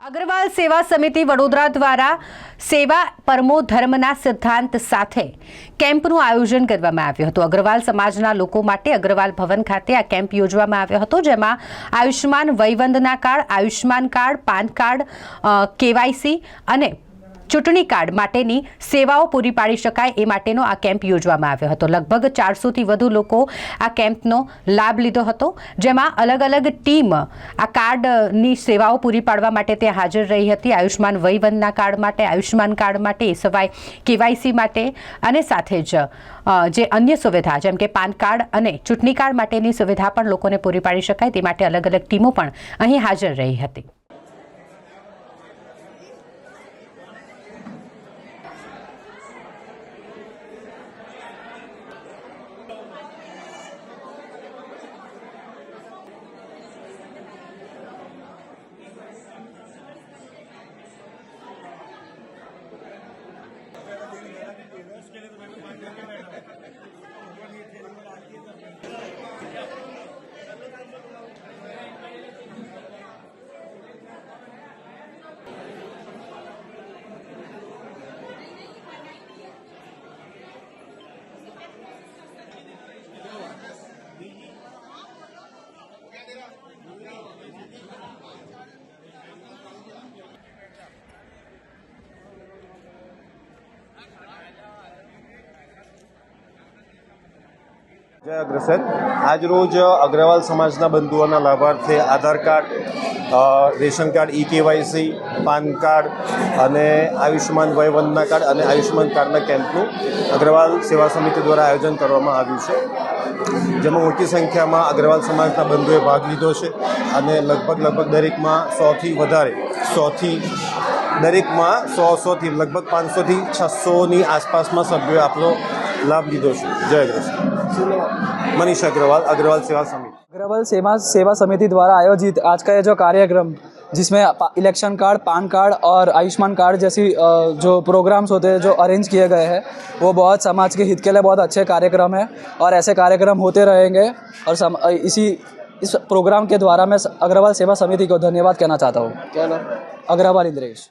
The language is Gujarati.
अग्रवाल सेवा समिति वडोदरा द्वारा सेवा परमो धर्मना सिद्धांत साथे केम्पનું આયોજન કરવામાં આવ્યું હતું। અગ્રવાલ સમાજના લોકો માટે અગ્રવાલ ભવન ખાતે આ કેમ્પ યોજવામાં આવ્યો હતો, જેમાં Ayushman Vayvandana card, Ayushman card, PAN card, KYC અને ચૂંટણી કાર્ડ માટેની સેવાઓ પૂરી પાડી શકાય એ માટેનો આ કેમ્પ યોજવામાં આવ્યો હતો। લગભગ 400થી વધુ લોકો આ કેમ્પનો લાભ લીધો હતો, જેમાં અલગ અલગ ટીમ આ કાર્ડની સેવાઓ પૂરી પાડવા માટે ત્યાં હાજર રહી હતી। આયુષ્માન વયવંદના કાર્ડ માટે, આયુષ્માન કાર્ડ માટે, એ સિવાય કેવાયસી માટે અને સાથે જ જે અન્ય સુવિધા જેમ કે પાન કાર્ડ અને ચૂંટણી કાર્ડ માટેની સુવિધા પણ લોકોને પૂરી પાડી શકાય તે માટે અલગ અલગ ટીમો પણ અહીં હાજર રહી હતી। जय अग्रसेन। आज रोज अग्रवाल समाजना बंधुओं लाभार्थे Aadhaar card, ration card, e KYC, PAN card और आयुष्मान वयवंदना कार्ड और आयुष्मान कार्डना केम्पનું अग्रवाल सेवा समिति द्वारा आयोजन करवामां આવ્યું છે, જેમાં મોટી સંખ્યામાં અગ્રવાલ સમાજના બંધુઓએ ભાગ લીધો છે અને લગભગ દરેકમાં 100થી વધારે 100થી લગભગ 500થી 600ની આસપાસમાં સભ્યોએ આપણો લાભ લીધો છે। જય અગ્રसेन। मनीष अग्रवाल, अग्रवाल सेवा समिति। अग्रवाल सेवा समिति द्वारा आयोजित आज का ये जो कार्यक्रम, जिसमें इलेक्शन कार्ड, पान कार्ड और आयुष्मान कार्ड जैसी जो प्रोग्राम्स होते हैं जो अरेंज किए गए हैं, वो बहुत समाज के हित के लिए बहुत अच्छे कार्यक्रम है और ऐसे कार्यक्रम होते रहेंगे। और इस प्रोग्राम के द्वारा मैं अग्रवाल सेवा समिति को धन्यवाद कहना चाहता हूँ। क्या नाम? अग्रवाल इंद्रेश।